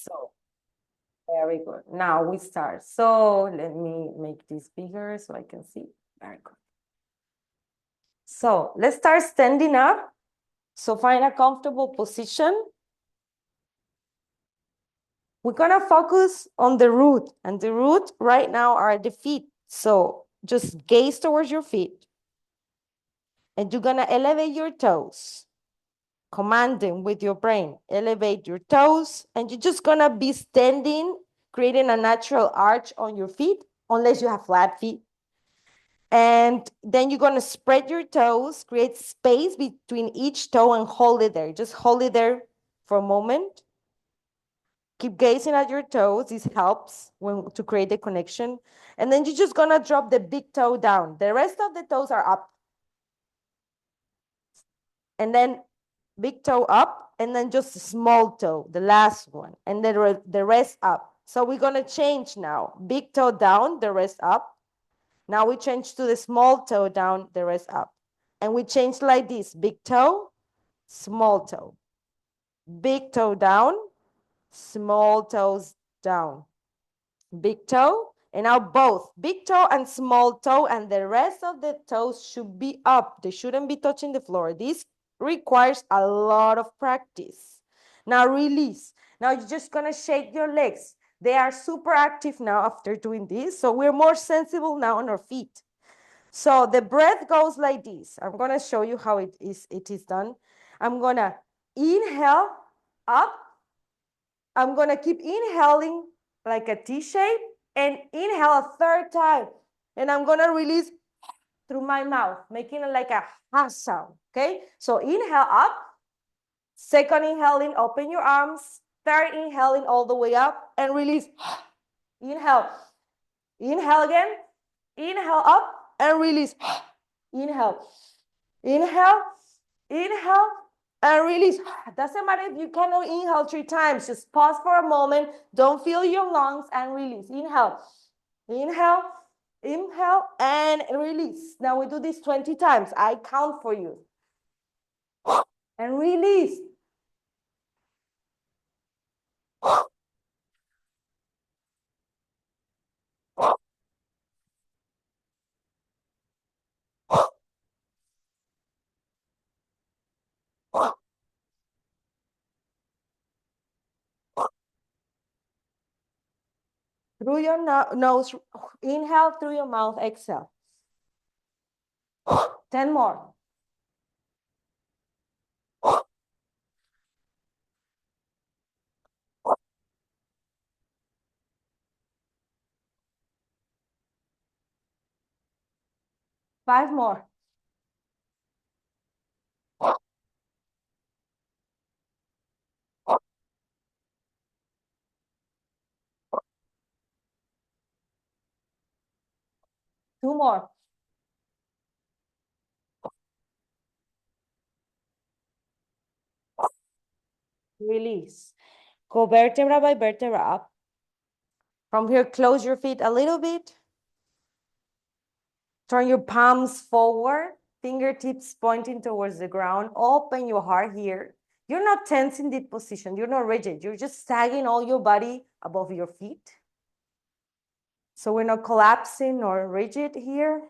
So very good. Now we start. So let me make this bigger so I can see. Very good. So let's start standing up. So find a comfortable position. We're gonna focus on the root, and the root right now are the feet. So just gaze towards your feet, and you're gonna elevate your toes. Command them with your brain. Elevate your toes, and you're just gonna be standing, creating a natural arch on your feet, unless you have flat feet. And then you're gonna spread your toes, create space between each toe and hold it there. Just hold it there for a moment. Keep gazing at your toes. This helps to create the connection. And then you're just gonna drop the big toe down. The rest of the toes are up. And then big toe up, and then just small toe, the last one, and then the rest up. So we're gonna change now. Big toe down, the rest up. Now we change to the small toe down, the rest up. And we change like this: big toe, small toe. Big toe down, small toes down. Big toe, and now both big toe and small toe, and the rest of the toes should be up. They shouldn't be touching the floor. This requires a lot of practice. Now release. Now you're just gonna shake your legs. They are super active now after doing this, so we're more sensible now on our feet. So the breath goes like this. I'm gonna show you how it is done. I'm gonna inhale up. I'm gonna keep inhaling like a T shape and inhale a third time. And I'm gonna release through my mouth, making it like a ha sound, okay? So inhale up, second inhaling, open your arms, third inhaling all the way up and release. Inhale, inhale again, inhale up and release. Inhale, inhale, inhale, and release. Doesn't matter if you cannot inhale 3 times. Just pause for a moment. Don't feel your lungs and release. Inhale, inhale, inhale, and release. Now we do this 20 times. I count for you. And release. Through your nose, inhale through your mouth, exhale. 10 more. Five more. Two more. Release. Go vertebra by vertebra up. From here, close your feet a little bit. Turn your palms forward, fingertips pointing towards the ground. Open your heart here. You're not tense in this position. You're not rigid. You're just sagging all your body above your feet. So we're not collapsing or rigid here.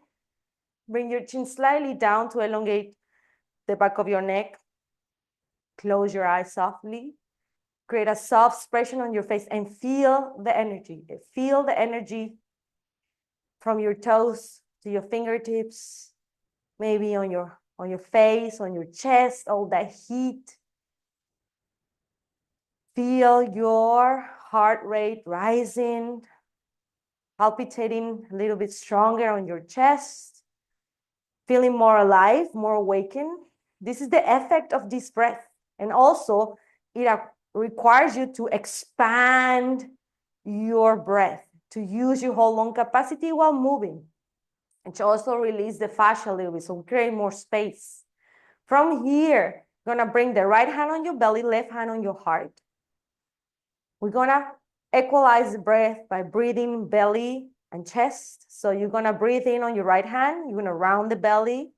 Bring your chin slightly down to elongate the back of your neck. Close your eyes softly. Create a soft expression on your face and feel the energy. Feel the energy from your toes to your fingertips, maybe on your face, on your chest, all that heat. Feel your heart rate rising, palpitating a little bit stronger on your chest, feeling more alive, more awakened. This is the effect of this breath. And also, it requires you to expand your breath, to use your whole lung capacity while moving, and to also release the fascia a little bit, so create more space. From here, you're gonna bring the right hand on your belly, left hand on your heart. We're gonna equalize the breath by breathing belly and chest. So you're gonna breathe in on your right hand, you're gonna round the belly.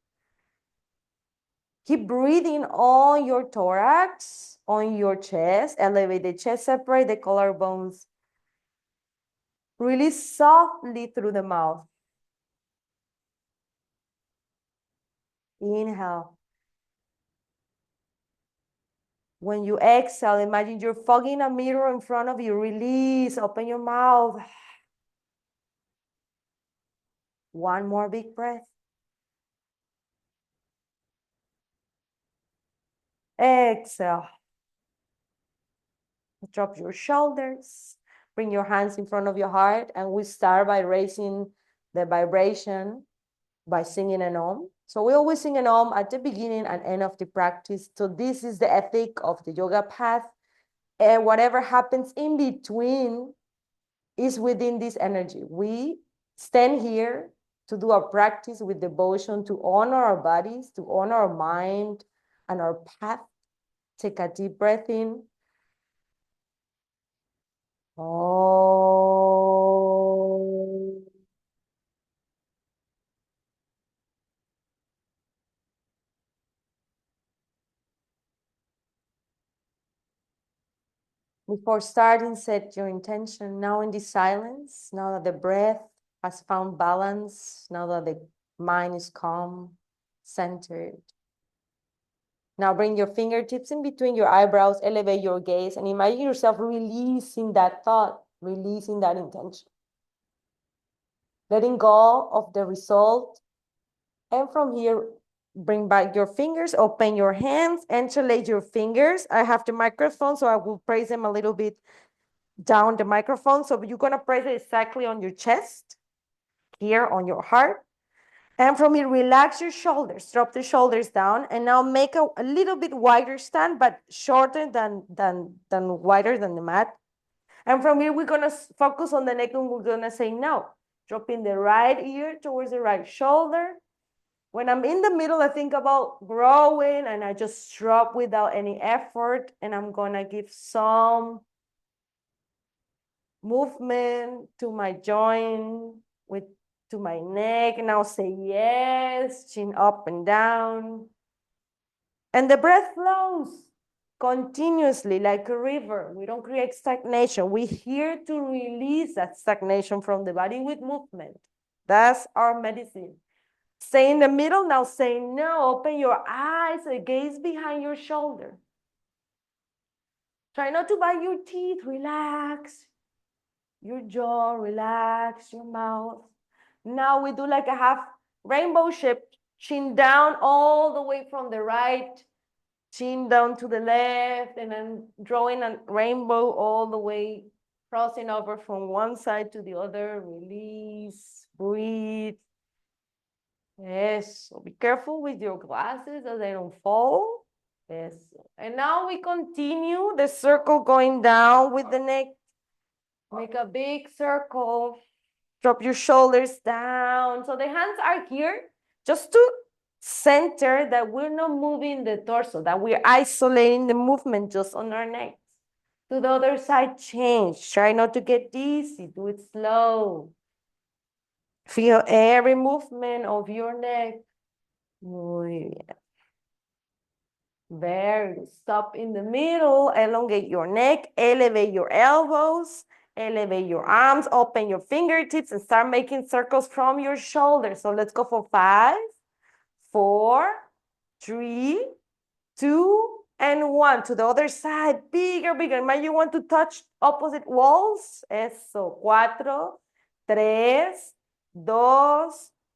Keep breathing on your thorax, on your chest. Elevate the chest, separate the collarbones. Release softly through the mouth. Inhale. When you exhale, imagine you're fogging a mirror in front of you. Release, open your mouth. One more big breath. Exhale. Drop your shoulders. Bring your hands in front of your heart. And we start by raising the vibration by singing an om. So we always sing an om at the beginning and end of the practice. So this is the ethic of the yoga path. And whatever happens in between is within this energy. We stand here to do our practice with devotion, to honor our bodies, to honor our mind and our path. Take a deep breath in. Oh. Before starting, set your intention. Now in this silence, now that the breath has found balance, now that the mind is calm, centered. Now bring your fingertips in between your eyebrows, elevate your gaze, and imagine yourself releasing that thought, releasing that intention. Letting go of the result. And from here, bring back your fingers, open your hands, interlace your fingers. I have the microphone, so I will praise them a little bit down the microphone. So you're gonna press it exactly on your chest, here on your heart. And from here, relax your shoulders, drop the shoulders down, and now make a little bit wider stand, but shorter than wider than the mat. And from here, we're gonna focus on the neck and we're gonna say no. Dropping the right ear towards the right shoulder. When I'm in the middle, I think about growing and I just drop without any effort. And I'm gonna give some movement to my joint, to my neck. Now say yes, chin up and down. And the breath flows continuously like a river. We don't create stagnation. We're here to release that stagnation from the body with movement. That's our medicine. Stay in the middle. Now say no. Open your eyes, gaze behind your shoulder. Try not to bite your teeth. Relax your jaw, relax your mouth. Now we do like a half rainbow shape, chin down all the way from the right, chin down to the left, and then drawing a rainbow all the way, crossing over from one side to the other. Release, breathe. Yes, so be careful with your glasses as they don't fall. Yes. And now we continue the circle going down with the neck. Make a big circle. Drop your shoulders down. So the hands are here just to center that we're not moving the torso, that we're isolating the movement just on our necks. To the other side, change. Try not to get dizzy. Do it slow. Feel every movement of your neck. Muy bien. Very good. Stop in the middle. Elongate your neck. Elevate your elbows. Elevate your arms. Open your fingertips and start making circles from your shoulders. So let's go for 5, 4, 3, 2, and 1. To the other side. Bigger, bigger. Imagine you want to touch opposite walls. Eso. 4, 3, 2,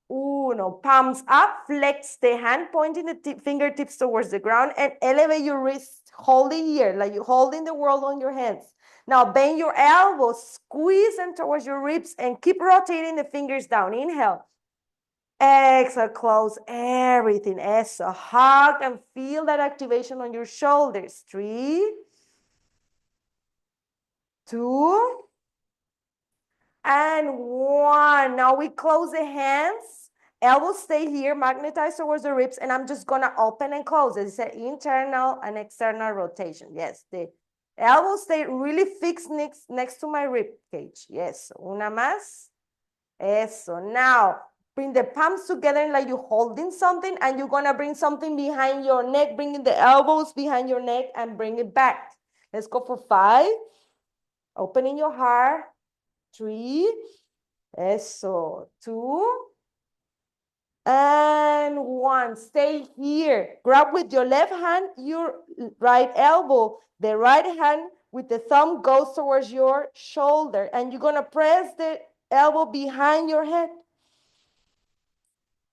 1. Palms up, flex the hand, pointing the fingertips towards the ground, and elevate your wrist, holding here, like you're holding the world on your hands. Now bend your elbows, squeeze them towards your ribs, and keep rotating the fingers down. Inhale. Exhale, close everything. Exhale, hug and feel that activation on your shoulders. 3, 2, and 1. Now we close the hands. Elbows stay here, magnetize towards the ribs, and I'm just gonna open and close. It's an internal and external rotation. Yes, the elbows stay really fixed next to my rib cage. Yes, una más. Eso. Now, Bring the palms together like you're holding something, and you're gonna bring something behind your neck, bringing the elbows behind your neck and bring it back. Let's go for 5. Opening your heart. 3. Eso. 2. And 1. Stay here. Grab with your left hand your right elbow. The right hand with the thumb goes towards your shoulder. And you're going to press the elbow behind your head.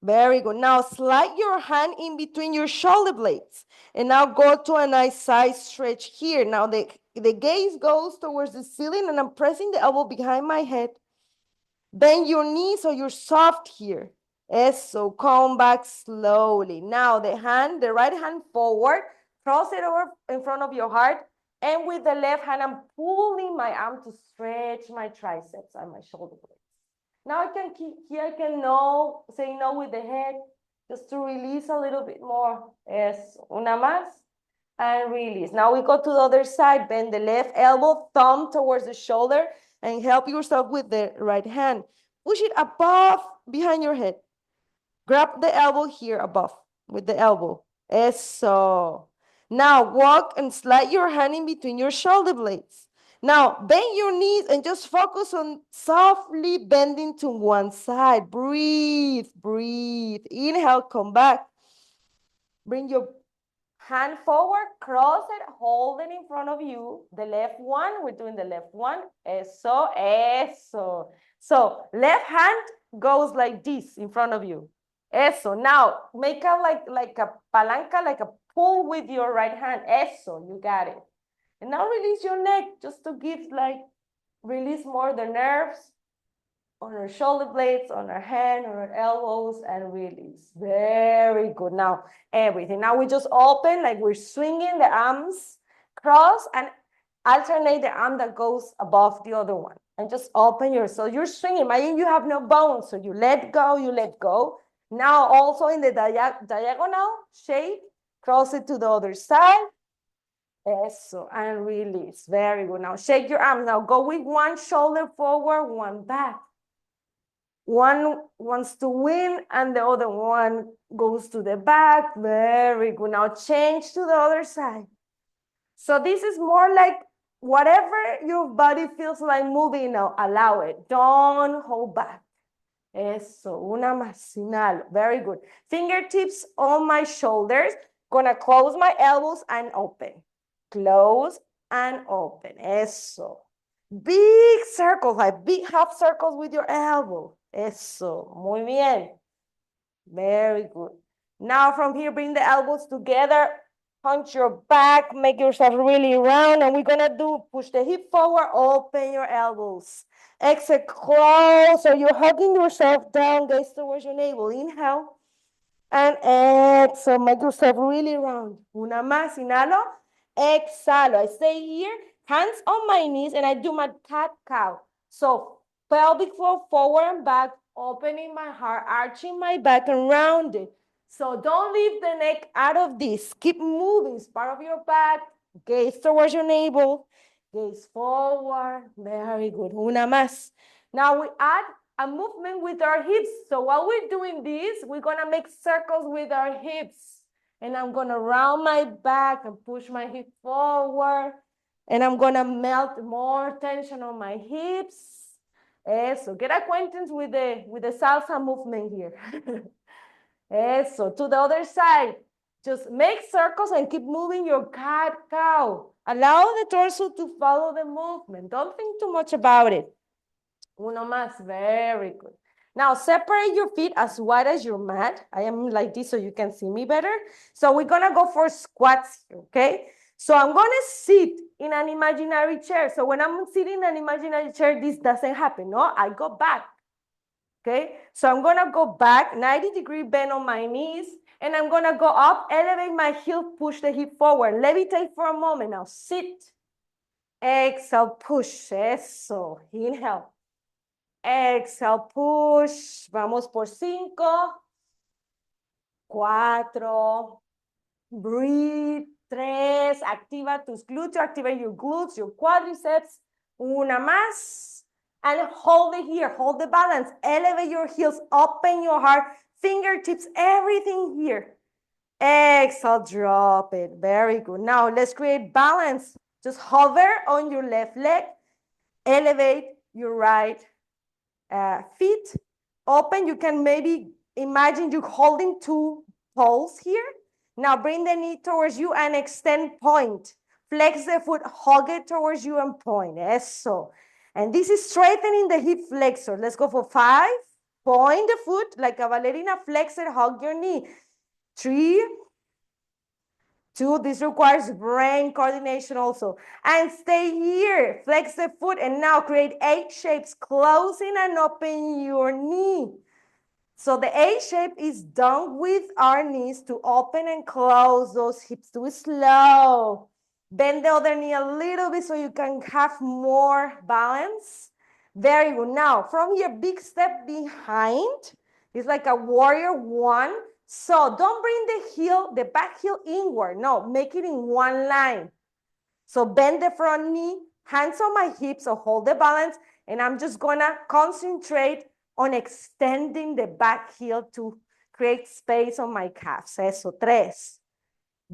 Very good. Now slide your hand in between your shoulder blades. And now go to a nice side stretch here. Now the gaze goes towards the ceiling, and I'm pressing the elbow behind my head. Bend your knees so you're soft here. Eso, come back slowly. Now the right hand forward, cross it over in front of your heart. And with the left hand, I'm pulling my arm to stretch my triceps and my shoulder blades. Now I can keep here, I can say no with the head, just to release a little bit more. Es una más, and release. Now we go to the other side, bend the left elbow, thumb towards the shoulder, and help yourself with the right hand. Push it above, behind your head. Grab the elbow here above with the elbow. Eso. Now walk and slide your hand in between your shoulder blades. Now bend your knees and just focus on softly bending to one side. Breathe, breathe. Inhale, come back. Bring your hand forward, cross it, hold it in front of you. The left one, we're doing the left one. Eso, eso. So left hand goes like this in front of you. Eso. Now make a like a palanca, like a pull with your right hand. Eso, you got it. And now release your neck just to give release more the nerves on our shoulder blades, on our hand, on our elbows, and release. Very good. Now, everything. Now we just open, like we're swinging the arms, cross, and alternate the arm that goes above the other one. And just open so you're swinging. Imagine you have no bones, so you let go, you let go. Now also in the diagonal shape, cross it to the other side. Eso, and release. Very good. Now shake your arms. Now go with one shoulder forward, one back. One wants to win and the other one goes to the back. Very good. Now change to the other side. So this is more like whatever your body feels like moving now, allow it. Don't hold back. Eso, una más, inhalo. Very good. Fingertips on my shoulders. Gonna close my elbows and open. Close and open. Eso. Big circles, like big half circles with your elbow. Eso. Muy bien. Very good. Now from here, bring the elbows together. Punch your back. Make yourself really round. And we're going to push the hip forward. Open your elbows. Exhale, close. So you're hugging yourself down. Gaze towards your navel. Inhale. And exhale. Make yourself really round. Una más. Inhalo. Exhalo. I stay here. Hands on my knees. And I do my cat-cow. So pelvic floor forward and back. Opening my heart. Arching my back and round it. So don't leave the neck out of this. Keep moving. It's part of your back. Gaze towards your navel. Gaze forward. Very good. Una más. Now we add a movement with our hips. So while we're doing this, we're going to make circles with our hips. And I'm going to round my back and push my hip forward. And I'm going to melt more tension on my hips. Eso. Get acquaintance with the salsa movement here. Eso, to the other side. Just make circles and keep moving your cat-cow. Allow the torso to follow the movement. Don't think too much about it. Uno más, very good. Now separate your feet as wide as your mat. I am like this so you can see me better. So we're gonna go for squats, okay? So I'm gonna sit in an imaginary chair. So when I'm sitting in an imaginary chair, this doesn't happen, no? I go back. Okay, so I'm gonna go back, 90-degree bend on my knees, and I'm gonna go up, elevate my heel, push the hip forward, levitate for a moment. Now sit, exhale, push, eso, inhale, exhale, push, vamos por 5, 4, breathe, 3, activa tus glúteos, activate your glutes, your quadriceps, una más, And hold it here, hold the balance, elevate your heels, open your heart, fingertips, everything here. Exhale, drop it. Very good. Now let's create balance. Just hover on your left leg, elevate your right feet, open. You can maybe imagine you holding two poles here. Now bring the knee towards you and extend, point. Flex the foot, hug it towards you and point. Eso. And this is strengthening the hip flexor. Let's go for 5. Point the foot like a ballerina, flex it, hug your knee. 3, 2, this requires brain coordination also. And stay here, flex the foot, and now create 8 shapes, closing and open your knee. So the A shape is done with our knees to open and close those hips. Do it slow. Bend the other knee a little bit so you can have more balance. Very good. Now, from here, big step behind. It's like a warrior 1. So don't bring the heel, the back heel inward. No, make it in one line. So bend the front knee, hands on my hips, so hold the balance. And I'm just gonna concentrate on extending the back heel to create space on my calves. Eso, 3,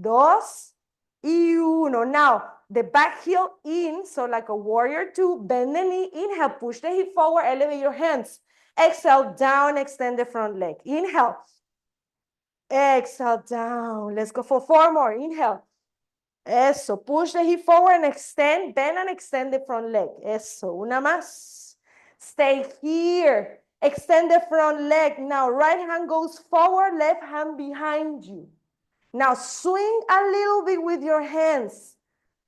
2, y 1. Now, the back heel in, so like a warrior 2, bend the knee, inhale, push the hip forward, elevate your hands. Exhale, down, extend the front leg. Inhale. Exhale, down. Let's go for 4 more. Inhale. Eso, push the hip forward and extend, bend and extend the front leg. Eso, una más. Stay here. Extend the front leg. Now, right hand goes forward, left hand behind you. Now, swing a little bit with your hands.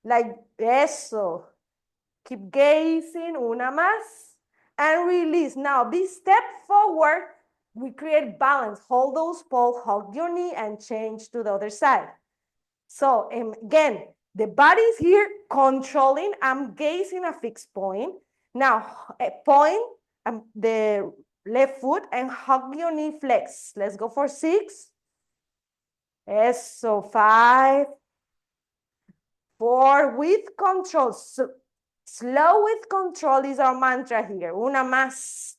Like eso. Keep gazing, una más. And release. Now, this step forward, we create balance. Hold those poles, hug your knee, and change to the other side. So again, the body is here controlling. I'm gazing a fixed point. Now, point the left foot and hug your knee, flex. Let's go for 6. Eso, 5, 4, with control. So, slow with control is our mantra here. Una más.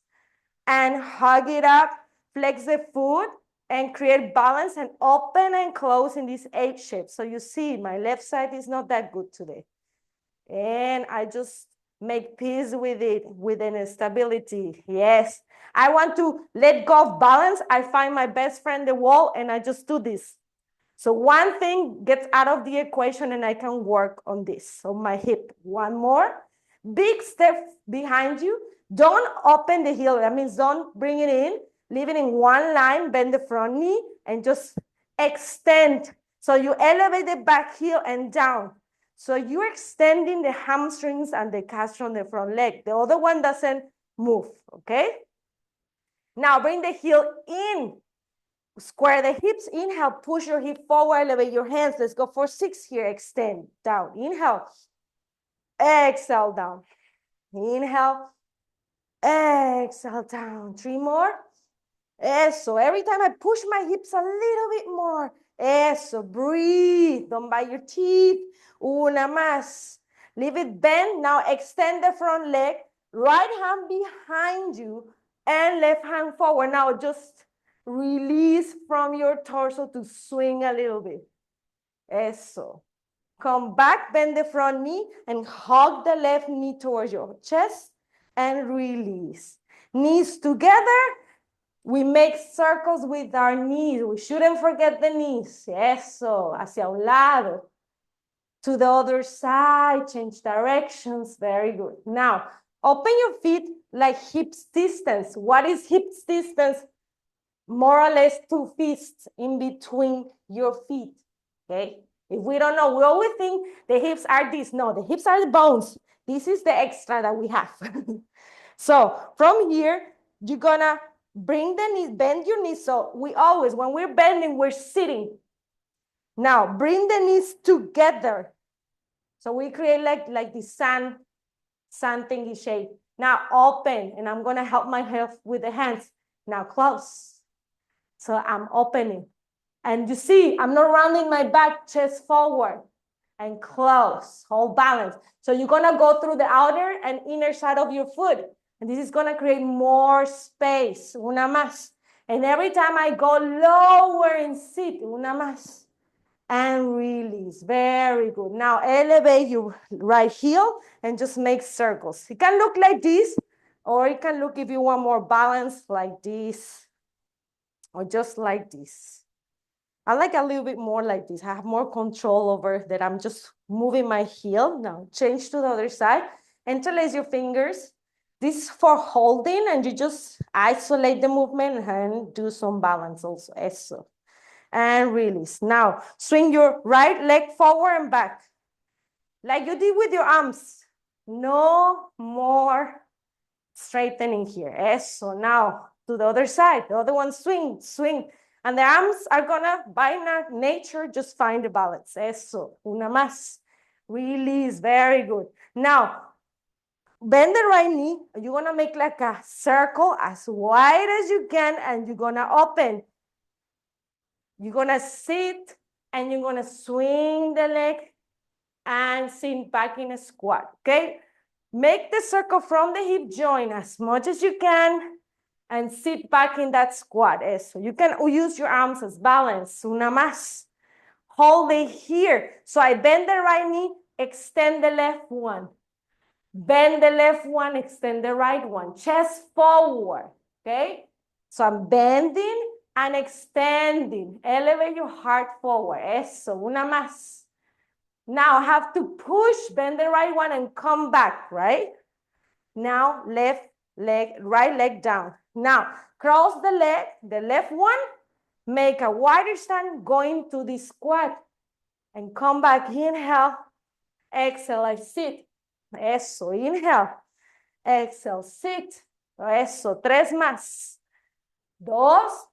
And hug it up, flex the foot, and create balance and open and close in this H shape. So you see, my left side is not that good today. And I just make peace with it, with an instability. Yes, I want to let go of balance. I find my best friend, the wall, and I just do this. So one thing gets out of the equation and I can work on this. So my hip, 1 more. Big step behind you. Don't open the heel. That means don't bring it in. Leave it in one line, bend the front knee, and just extend. So you elevate the back heel and down. So you're extending the hamstrings and the calves from the front leg. The other one doesn't move, okay? Now bring the heel in. Square the hips. Inhale, push your hip forward, elevate your hands. Let's go for 6 here. Extend, down. Inhale. Exhale, down. Inhale. Exhale, down. 3 more. Eso. Every time I push my hips a little bit more. Eso. Breathe. Don't bite your teeth. Una más. Leave it bent. Now extend the front leg. Right hand behind you and left hand forward. Now just release from your torso to swing a little bit. Eso. Come back, bend the front knee and hug the left knee towards your chest and release. Knees together. We make circles with our knees. We shouldn't forget the knees. Eso, hacia un lado. To the other side, change directions. Very good. Now, open your feet like hips distance. What is hips distance? More or less 2 fists in between your feet. Okay? If we don't know, we always think the hips are this. No, the hips are the bones. This is the extra that we have. So from here, you're gonna bring the knees, bend your knees. So we always, when we're bending, we're sitting. Now bring the knees together. So we create like this sand thingy shape. Now open, and I'm gonna help myself with the hands. Now close. So I'm opening. And you see, I'm not rounding my back, chest forward and close, hold balance. So you're gonna go through the outer and inner side of your foot. And this is gonna create more space, una más. And every time I go lower and sit, una más. And release, very good. Now elevate your right heel and just make circles. It can look like this, or it can look, if you want more balance, like this, or just like this. I like a little bit more like this. I have more control over that. I'm just moving my heel. Now change to the other side. Interlace your fingers. This is for holding, and you just isolate the movement and do some balance also. Eso. And release. Now swing your right leg forward and back, like you did with your arms. No more straightening here. Eso. Now to the other side. The other one, swing, swing. And the arms are gonna, by nature, just find the balance. Eso, una más. Release, very good. Now, bend the right knee. You're gonna make like a circle as wide as you can, and you're gonna open. You're gonna sit, and you're gonna swing the leg and sit back in a squat, okay? Make the circle from the hip joint as much as you can, and sit back in that squat. Eso. You can use your arms as balance. Una más. Hold it here. So I bend the right knee, extend the left one. Bend the left one, extend the right one. Chest forward, okay? So I'm bending and extending. Elevate your heart forward. Eso, una más. Now I have to push, bend the right one and come back, right? Now left leg, right leg down. Now cross the leg, the left one, make a wider stand, going to the squat, and come back. Inhale, exhale, I sit. Eso, inhale, exhale, sit. Eso, tres más. Dos,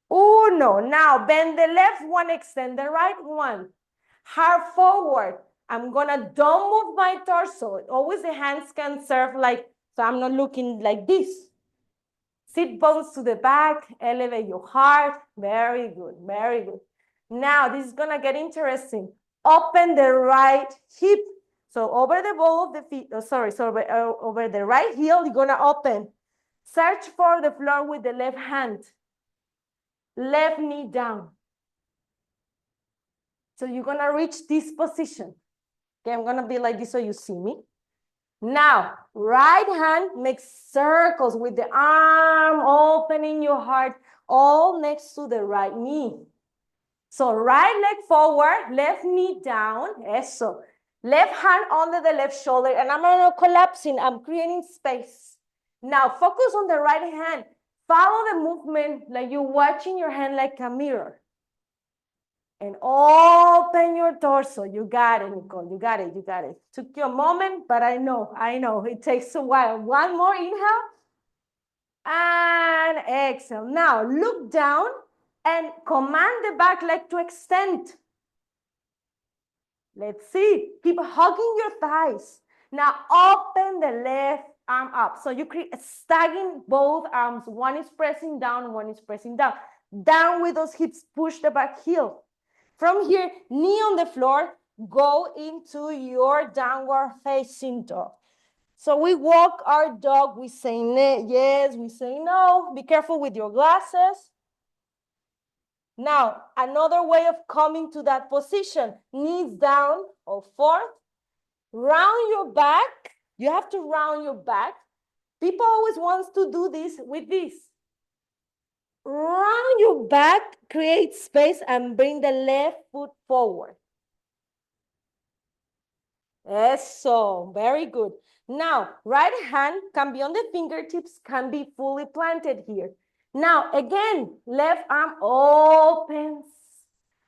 uno. Now bend the left one, extend the right one. Heart forward. I'm gonna don't move my torso. Always the hands can serve like, so I'm not looking like this. Sit bones to the back, elevate your heart. Very good, very good. Now this is gonna get interesting. Open the right hip. So over the ball of the feet, over the right heel, you're gonna open. Search for the floor with the left hand. Left knee down. So you're gonna reach this position. Okay, I'm gonna be like this so you see me. Now, right hand makes circles with the arm opening your heart, all next to the right knee. So right leg forward, left knee down, eso. Left hand under the left shoulder, and I'm not collapsing, I'm creating space. Now focus on the right hand. Follow the movement like you're watching your hand like a mirror. And open your torso. You got it, Nicole. You got it. You got it. Took you a moment, but I know. It takes a while. One more inhale. And exhale. Now look down and command the back leg to extend. Let's see. Keep hugging your thighs. Now open the left arm up. So you create staggering both arms. One is pressing down, one is pressing down. Down with those hips. Push the back heel. From here, knee on the floor, go into your downward facing dog. So we walk our dog, we say yes, we say no. Be careful with your glasses. Now, another way of coming to that position, knees down or forth. Round your back. You have to round your back. People always want to do this with this. Round your back, create space, and bring the left foot forward. Eso, very good. Now, right hand can be on the fingertips, can be fully planted here. Now, again, left arm opens.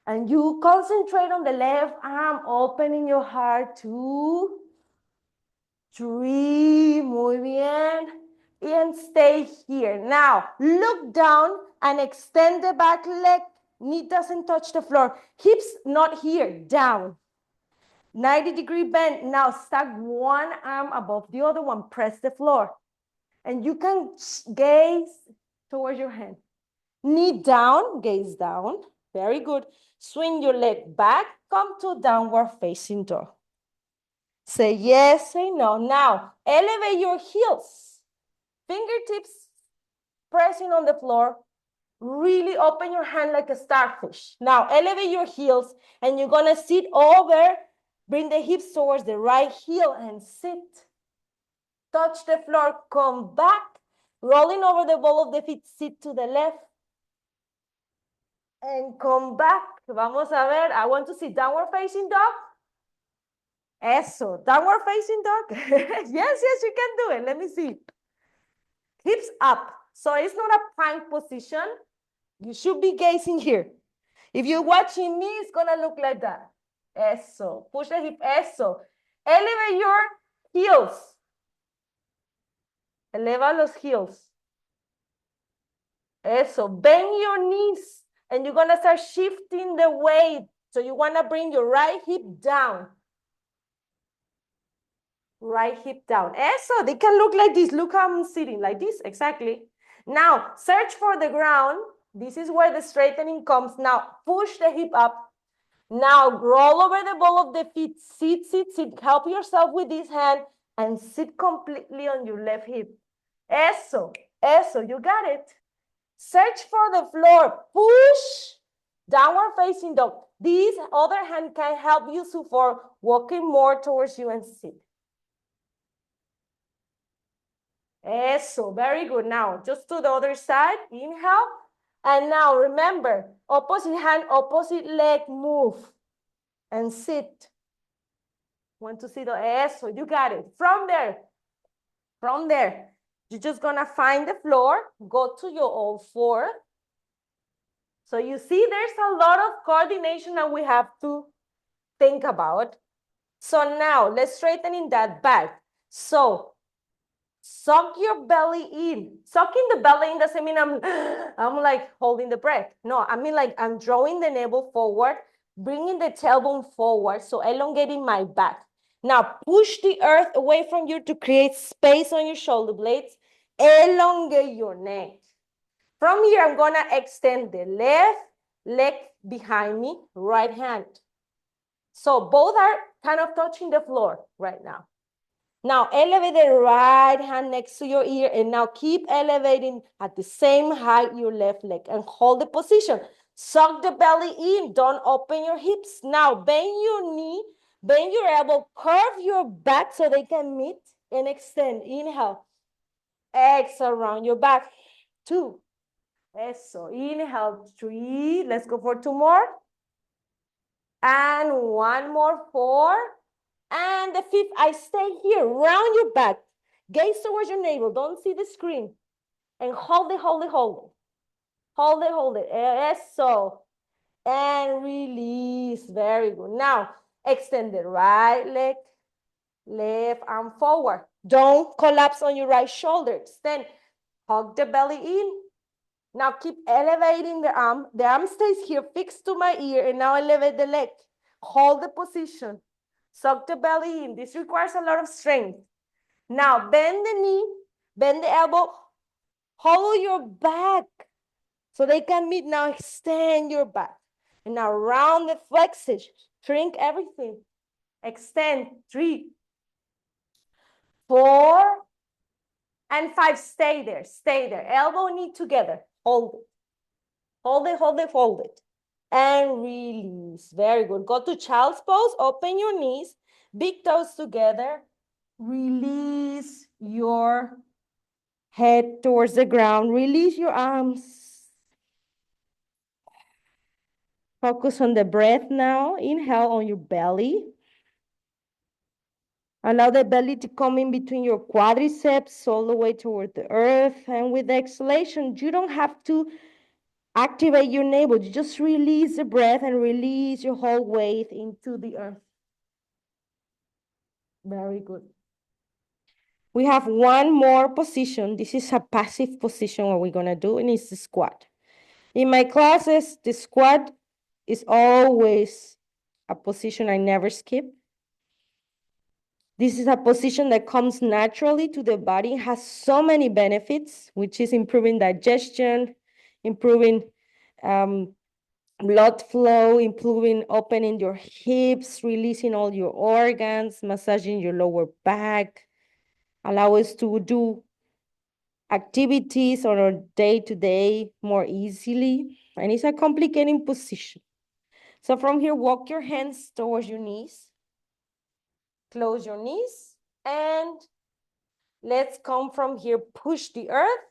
And you concentrate on the left arm, opening your heart. 2, 3, muy bien. And stay here. Now, look down and extend the back leg. Knee doesn't touch the floor. Hips not here, down. 90-degree bend. Now, stack one arm above the other one. Press the floor. And you can gaze towards your hand. Knee down, gaze down. Very good. Swing your leg back. Come to downward facing dog. Say yes, say no. Now, elevate your heels. Fingertips pressing on the floor. Really open your hand like a starfish. Now, elevate your heels, and you're gonna sit over. Bring the hips towards the right heel and sit. Touch the floor, come back. Rolling over the ball of the feet, sit to the left. And come back. Vamos a ver. I want to see downward facing dog. Eso. Downward facing dog. Yes, you can do it. Let me see. Hips up. So it's not a plank position. You should be gazing here. If you're watching me, it's going to look like that. Eso. Push the hip. Eso. Elevate your heels. Eleva los heels. Eso. Bend your knees. And you're going to start shifting the weight. So you want to bring your right hip down. Right hip down. Eso. They can look like this. Look how I'm sitting. Like this. Exactly. Now, search for the ground. This is where the straightening comes. Now, push the hip up. Now, roll over the ball of the feet. Sit, sit, sit. Help yourself with this hand and sit completely on your left hip. Eso, eso, you got it. Search for the floor. Push. Downward facing dog. This other hand can help you for walking more towards you and sit. Eso, very good. Now, just to the other side. Inhale. And now, remember, opposite hand, opposite leg, move. And sit. Want to see the eso, you got it. From there, you're just gonna find the floor, go to your all four. So you see there's a lot of coordination that we have to think about. So now let's straighten in that back. So suck your belly in. Sucking the belly in doesn't mean I'm like holding the breath. No, I mean like I'm drawing the navel forward, bringing the tailbone forward, so elongating my back. Now push the earth away from you to create space on your shoulder blades. Elongate your neck. From here, I'm gonna extend the left leg behind me, right hand. So both are kind of touching the floor right now. Now elevate the right hand next to your ear, and now keep elevating at the same height your left leg and hold the position. Suck the belly in, don't open your hips. Now bend your knee, bend your elbow, curve your back so they can meet and extend. Inhale, exhale, round your back. 2, eso, inhale, 3, let's go for 2 more. And 1 more, 4. And the 5th, I stay here, round your back. Gaze towards your navel, don't see the screen. And hold it, hold it, hold it. Hold it, hold it, eso. And release, very good. Now, extend the right leg, left arm forward. Don't collapse on your right shoulder. Extend, hug the belly in. Now keep elevating the arm. The arm stays here, fixed to my ear, and now elevate the leg. Hold the position. Suck the belly in. This requires a lot of strength. Now bend the knee, bend the elbow, hollow your back so they can meet. Now extend your back. And now round the flexes, shrink everything. Extend, 3, 4, and 5. Stay there, stay there. Elbow, knee together. Hold it. Hold it, hold it, hold it. And release. Very good. Go to child's pose. Open your knees. Big toes together. Release your head towards the ground. Release your arms. Focus on the breath now. Inhale on your belly. Allow the belly to come in between your quadriceps all the way toward the earth. And with the exhalation, you don't have to activate your navel. You just release the breath and release your whole weight into the earth. Very good. We have one more position. This is a passive position what we're gonna do, and it's the squat. In my classes, the squat is always a position I never skip. This is a position that comes naturally to the body, has so many benefits, which is improving digestion, improving blood flow, improving opening your hips, releasing all your organs, massaging your lower back, allow us to do activities on our day-to-day more easily. And it's a complicating position. So from here, walk your hands towards your knees. Close your knees. And let's come from here, push the earth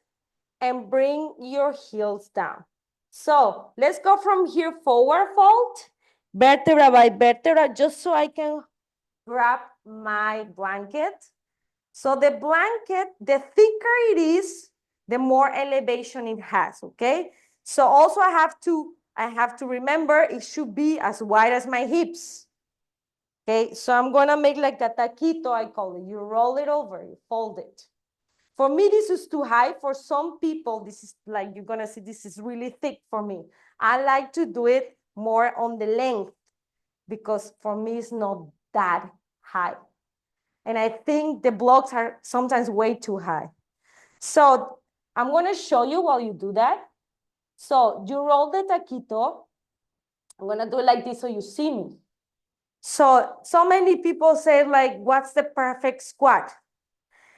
and bring your heels down. So let's go from here, forward fold, vertebra by vertebra, just so I can grab my blanket. So the blanket, the thicker it is, the more elevation it has, okay? So also I have to remember it should be as wide as my hips. Okay, so I'm gonna make like a taquito, I call it. You roll it over, you fold it. For me, this is too high. For some people, this is like, you're gonna see this is really thick for me. I like to do it more on the length because for me, it's not that high. And I think the blocks are sometimes way too high. So I'm gonna show you while you do that. So you roll the taquito. I'm gonna do it like this so you see me. So many people say like, what's the perfect squat?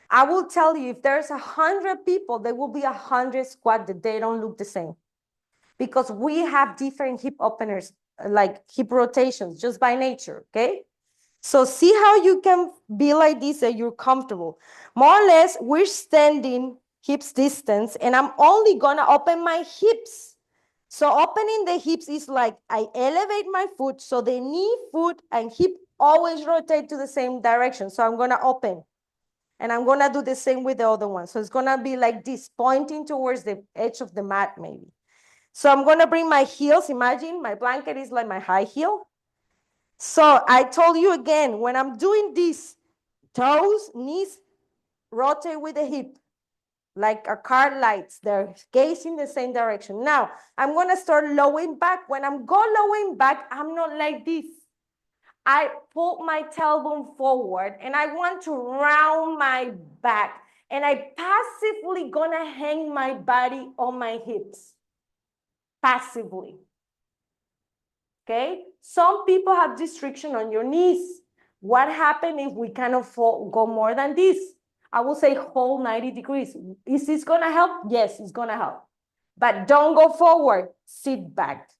I will tell you, if there's 100 people, there will be 100 squat that they don't look the same. Because we have different hip openers, like hip rotations, just by nature, okay? So see how you can be like this and you're comfortable. More or less, we're standing hips distance, and I'm only gonna open my hips. So opening the hips is like I elevate my foot, so the knee, foot, and hip always rotate to the same direction. So I'm gonna open. And I'm gonna do the same with the other one. So it's gonna be like this, pointing towards the edge of the mat maybe. So I'm gonna bring my heels. Imagine my blanket is like my high heel. So I told you again, when I'm doing this, toes, knees, rotate with the hip, like a car lights, they're gazing the same direction. Now, I'm gonna start lowering back. When I'm lowering back, I'm not like this. I pull my tailbone forward and I want to round my back, and I passively gonna hang my body on my hips, passively. Okay, some people have restriction on your knees. What happens if we cannot go more than this? I will say hold 90 degrees. Is this gonna help? Yes, it's gonna help. But don't go forward, sit back.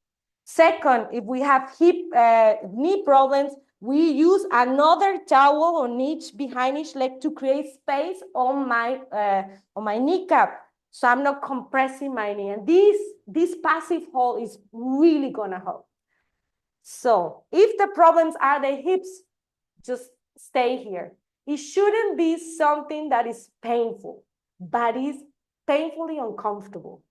Second, if we have knee problems, we use another towel on behind each leg to create space on my kneecap. So I'm not compressing my knee. And this passive hold is really gonna help. So if the problems are the hips, just stay here. It shouldn't be something that is painful, but is painfully uncomfortable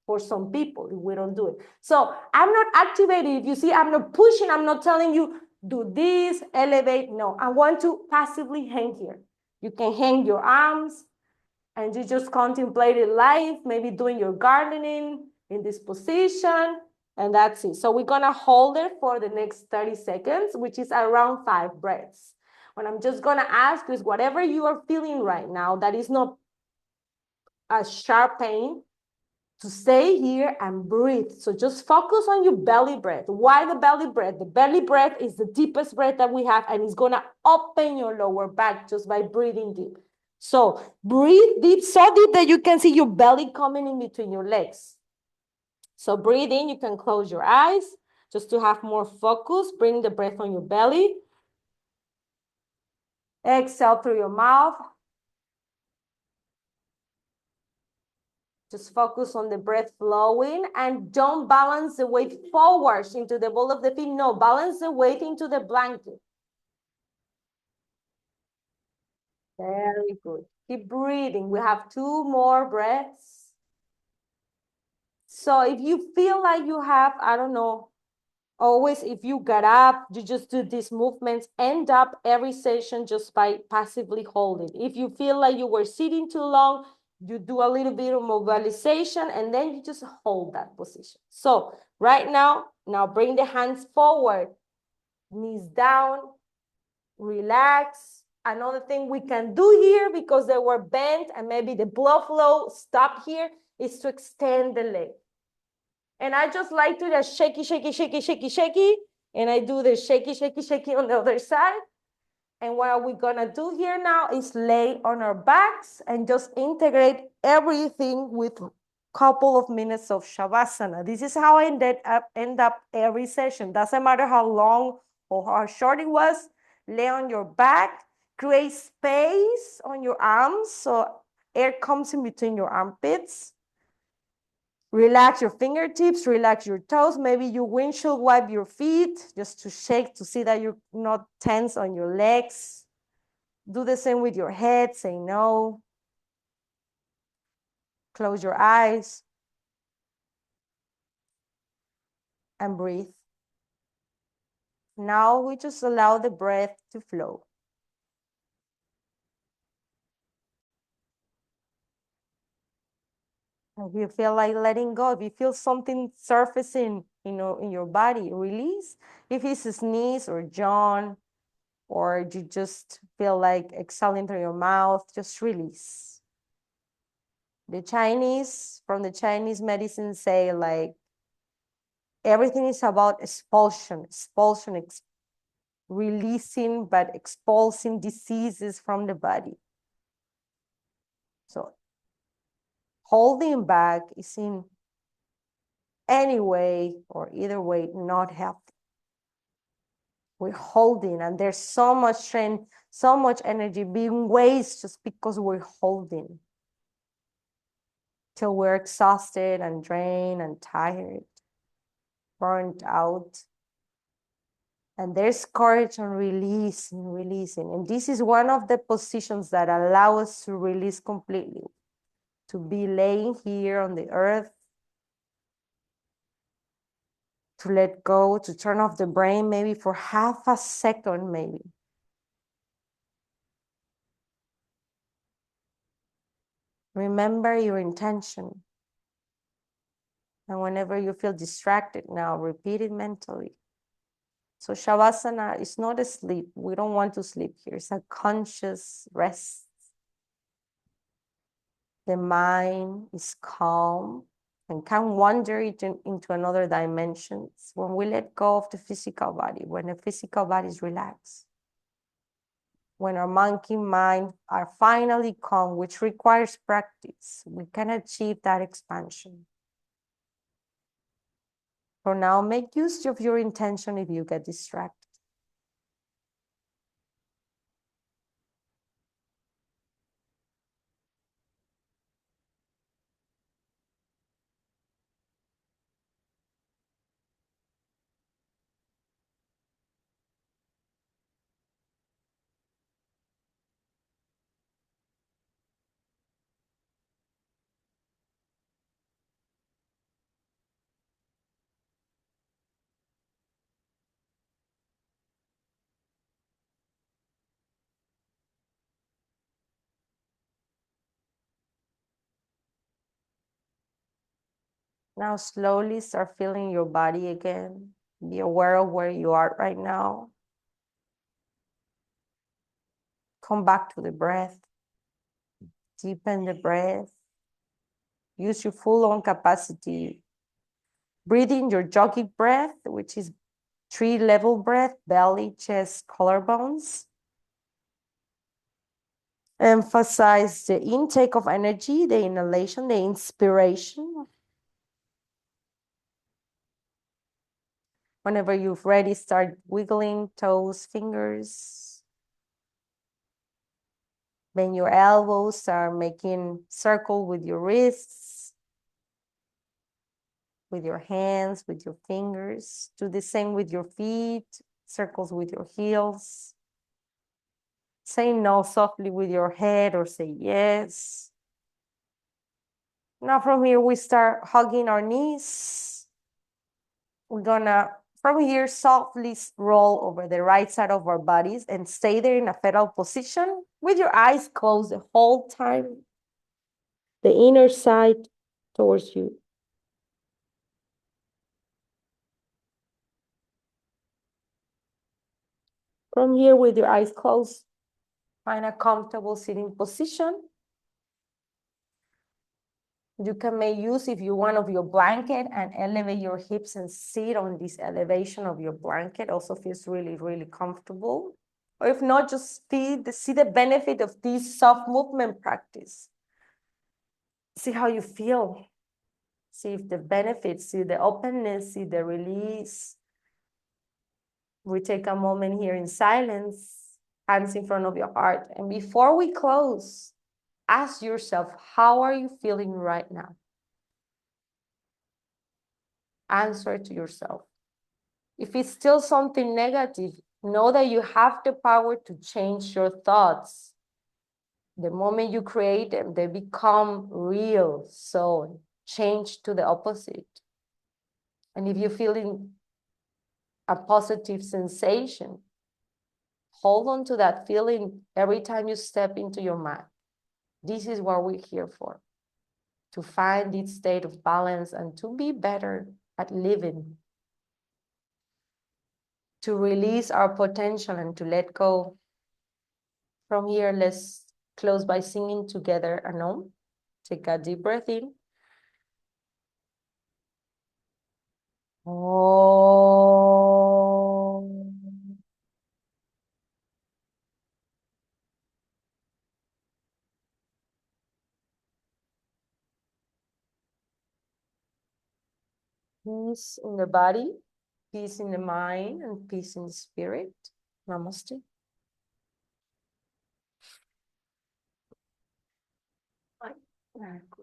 for some people if we don't do it. So I'm not activating. If you see, I'm not pushing. I'm not telling you, do this, elevate. No, I want to passively hang here. You can hang your arms and you just contemplate life, maybe doing your gardening in this position, and that's it. So we're gonna hold it for the next 30 seconds, which is around 5 breaths. What I'm just gonna ask is whatever you are feeling right now that is not a sharp pain, to stay here and breathe. So just focus on your belly breath. Why the belly breath? The belly breath is the deepest breath that we have, and it's gonna open your lower back just by breathing deep. So breathe deep, so deep that you can see your belly coming in between your legs. So breathe in, you can close your eyes just to have more focus. Bring the breath on your belly. Exhale through your mouth. Just focus on the breath flowing, and don't balance the weight forwards into the ball of the feet. No, balance the weight into the blanket. Very good. Keep breathing. We have 2 more breaths. So if you feel like you have, I don't know, always if you get up, you just do these movements, end up every session just by passively holding. If you feel like you were sitting too long, you do a little bit of mobilization and then you just hold that position. So right now bring the hands forward, knees down, relax. Another thing we can do here, because they were bent and maybe the blood flow stopped here, is to extend the leg. And I just like to just shaky, shaky, shaky, shaky, shaky. And I do the shaky, shaky, shaky on the other side. And what we're gonna do here now is lay on our backs and just integrate everything with a couple of minutes of Shavasana. This is how I end up every session. Doesn't matter how long or how short it was. Lay on your back, create space on your arms so air comes in between your armpits. Relax your fingertips, relax your toes. Maybe you windshield wipe your feet just to shake to see that you're not tense on your legs. Do the same with your head, say no. Close your eyes and breathe. Now we just allow the breath to flow. If you feel like letting go, if you feel something surfacing, in your body, release. If it's a sneeze or yawn, or you just feel like exhaling through your mouth, just release. From the Chinese medicine say like everything is about expulsion, releasing but expulsing diseases from the body. So holding back is in any way or either way not healthy. We're holding and there's so much strength, so much energy being wasted just because we're holding till we're exhausted and drained and tired, burnt out. And there's courage and releasing. And this is one of the positions that allow us to release completely, to be laying here on the earth, to let go, to turn off the brain maybe for half a second, maybe. Remember your intention. And whenever you feel distracted now, repeat it mentally. So Shavasana is not a sleep. We don't want to sleep here. It's a conscious rest. The mind is calm and can wander into another dimensions when we let go of the physical body, when the physical body is relaxed. When our monkey mind are finally calm, which requires practice, we can achieve that expansion. For now, make use of your intention if you get distracted. Now slowly start feeling your body again. Be aware of where you are right now. Come back to the breath. Deepen the breath. Use your full lung capacity. Breathe in your yogic breath, which is 3-level breath, belly, chest, collarbones. Emphasize the intake of energy, the inhalation, the inspiration. Whenever you're ready, start wiggling toes, fingers. Bend your elbows, start making circle with your wrists, with your hands, with your fingers. Do the same with your feet, circles with your heels. Say no softly with your head or say yes. Now from here, we start hugging our knees. We're gonna, from here, softly roll over the right side of our bodies and stay there in a fetal position with your eyes closed the whole time. The inner side towards you. From here, with your eyes closed, find a comfortable sitting position. You can make use, if you want, of your blanket and elevate your hips and sit on this elevation of your blanket. Also feels really, really comfortable. Or if not, just see the benefit of this soft movement practice. See how you feel. See if the benefits, see the openness, see the release. We take a moment here in silence, hands in front of your heart. And before we close, ask yourself, how are you feeling right now? Answer to yourself. If it's still something negative, know that you have the power to change your thoughts. The moment you create them, they become real. So change to the opposite. And if you're feeling a positive sensation, hold on to that feeling every time you step into your mat. This is what we're here for, to find this state of balance and to be better at living, to release our potential and to let go. From here, let's close by singing together a Om. Take a deep breath in. Om. Peace in the body, peace in the mind, and peace in the spirit. Namaste. Very good.